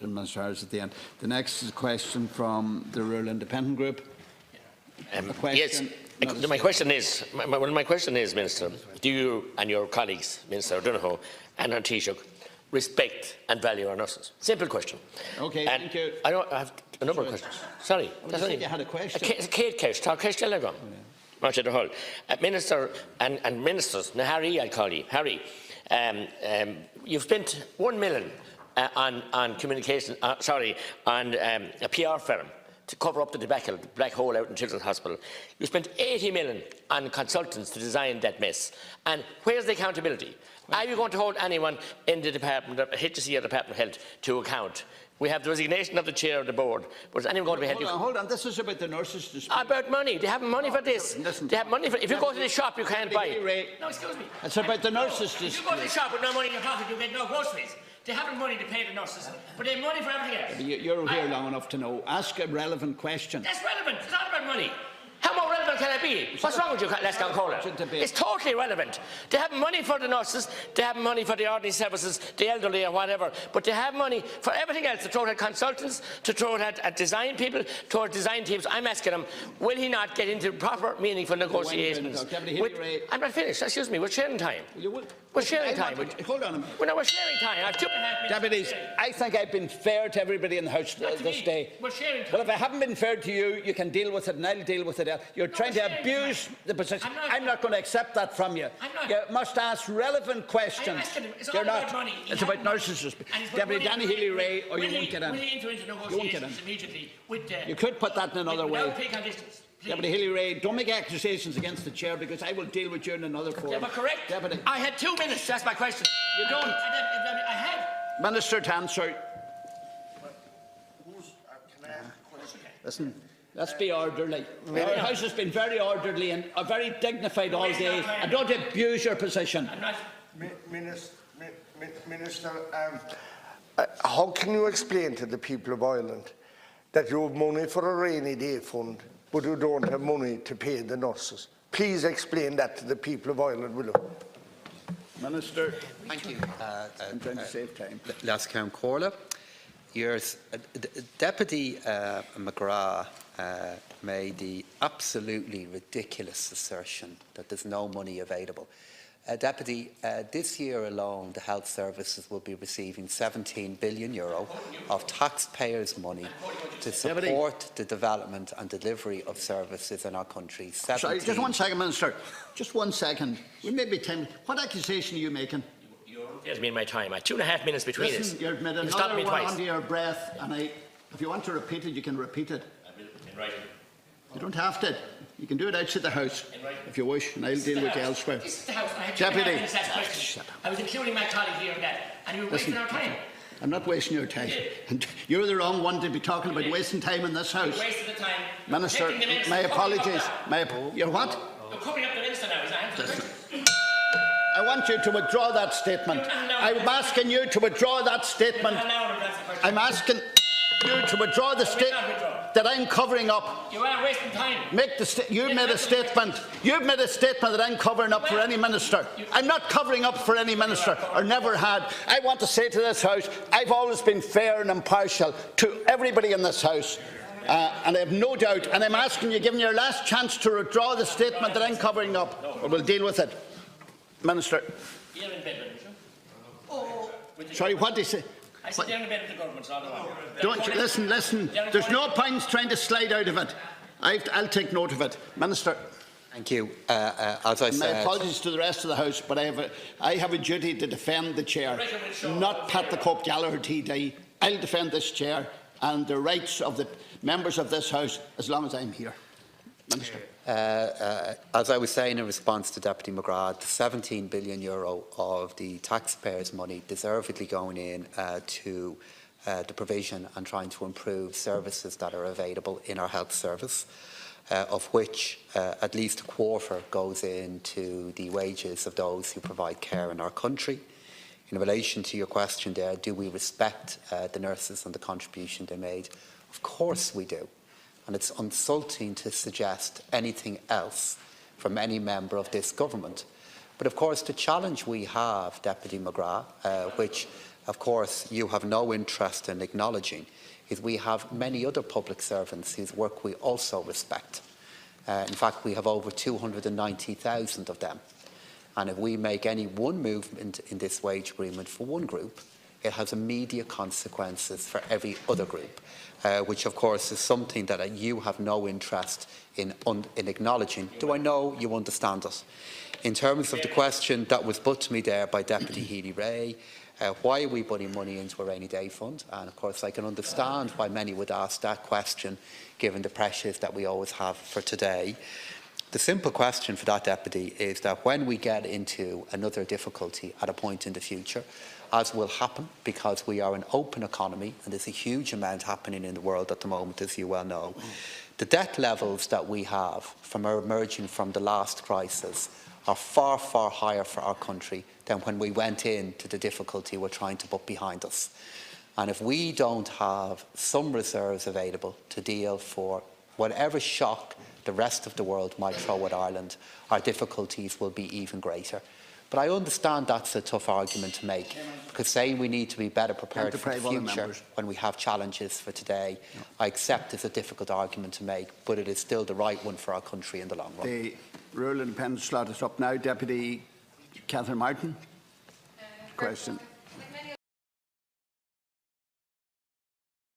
Minister Harris at the end. The next is a question from the Rural Independent Group. Yes. My question is, Minister, do you and your colleagues, Minister Donohoe and Taoiseach, respect and value our nurses? Simple question. Okay, thank you. I have a number of questions. Sorry. I think you had a question. Minister and ministers, now Harry, I'll call you. Harry, you've spent £1 million on communication, on a PR firm to cover up the debacle, the black hole out in Children's Hospital. You spent 80 million on consultants to design that mess. And where's the accountability? Are you going to hold anyone in the Department of HSE or Department of Health to account? We have the resignation of the chair of the board. But is anyone going to be held? Hold on. This is about the nurses dispute. About money. They have money for this. Listen, they have money for. If you go to the shop, you can't buy. No, excuse me. It's about the nurses dispute. If you go to the shop with no money in your pocket, you get no groceries. They haven't money to pay the nurses, but they have money for everything else. You're here long enough to know. Ask a relevant question. That's relevant. It's not about money. How more relevant can it be? What's wrong with you, Lescan Cola? It's totally relevant. They have money for the nurses, they have money for the ordinary services, the elderly or whatever, but they have money for everything else, to throw it at consultants, to throw it at design people, to our design teams. I'm asking him, will he not get into proper, meaningful negotiations? I'm not finished. Excuse me, we're sharing time. We're sharing time. Hold on a minute. We're sharing time. I have 2.5 minutes. Deputies, I think I've been fair to everybody in the House this day. We're sharing time. Well, if I haven't been fair to you, you can deal with it and I'll deal with it. You're trying to abuse the position. I'm not going to accept that from you. You must ask relevant questions. It's all about money. It's about nurses. Deputy Danny Healy-Rae, or you won't get in. Will he enter into negotiations immediately with You could put that in another way. Without preconditions. Deputy Healy-Rae, don't make accusations against the chair, because I will deal with you in another forum. Yeah, but correct. Deputy. I had 2 minutes to ask my question. You don't. I had. Minister to answer. Listen. Let's be orderly. Our House has been very orderly and very dignified all day. And don't abuse your position. Minister, how can you explain to the people of Ireland that you have money for a rainy day fund, but you don't have money to pay the nurses? Please explain that to the people of Ireland, will you? Minister. Thank you. I'm trying to save time. Lescan Corla. Deputy McGrath made the absolutely ridiculous assertion that there's no money available. Deputy, this year alone, the health services will be receiving €17 billion of taxpayers' money to support the development and delivery of services in our country. Sorry, just 1 second, Minister. Just 1 second. We may be time. What accusation are you making? There's me in my time. I had 2.5 minutes between us. You've made another one under your breath, and if you want to repeat it, you can repeat it. In writing. You don't have to. You can do it outside the House if you wish, and I'll deal with you elsewhere. This is the House. I had Deputy. I was including my colleague here in that, and you were wasting our time. I'm not wasting your time. And you're the wrong one to be talking about wasting time in this House. You wasted the time. Minister, my apologies. You're what? You're covering up the minister now, is that? I want you to withdraw that statement. I'm asking you to withdraw that statement. I'm asking you to withdraw the statement that I'm covering up. You are wasting time. You've made a statement. You've made a statement that I'm covering up for any minister. I'm not covering up for any minister, or never had. I want to say to this House, I've always been fair and impartial to everybody in this House. And I have no doubt, and I'm asking you, given your last chance, to withdraw the statement that I'm covering up, or we'll deal with it. Minister. You're in bed with me. Sorry, what did you say? I said you're in bed with the government all the while. Don't you listen. There's no point trying to slide out of it. I'll take note of it. Minister. Thank you. As I said, my apologies to the rest of the House, but I have a duty to defend the chair, not Pat the Cope Gallagher TD. I'll defend this chair and the rights of the members of this House as long as I'm here. Minister. As I was saying in response to Deputy McGrath, €17 billion of the taxpayers' money deservedly going in to the provision and trying to improve services that are available in our health service, of which at least a quarter goes into the wages of those who provide care in our country. In relation to your question there, do we respect the nurses and the contribution they made? Of course we do. And it's insulting to suggest anything else from any member of this government. But of course the challenge we have, Deputy McGrath, which of course, you have no interest in acknowledging is we have many other public servants whose work we also respect. In fact, we have over 290,000 of them. And if we make any one movement in this wage agreement for one group, it has immediate consequences for every other group, which of course is something that you have no interest in acknowledging. Do I know you understand it? In terms of the question that was put to me there by Deputy Healy-Rae, why are we putting money into a rainy day fund? And of course I can understand why many would ask that question given the pressures that we always have for today. The simple question for that, Deputy, is that when we get into another difficulty at a point in the future, as will happen because we are an open economy and there's a huge amount happening in the world at the moment, as you well know, the debt levels that we have from emerging from the last crisis are far, far higher for our country than when we went into the difficulty we're trying to put behind us. And if we don't have some reserves available to deal for whatever shock the rest of the world might throw at Ireland, our difficulties will be even greater. But I understand that's a tough argument to make, because saying we need to be better prepared for the future when we have challenges for today, I accept is a difficult argument to make, but it is still the right one for our country in the long run. The rural independent slot is up now. Deputy Catherine Martin. Question.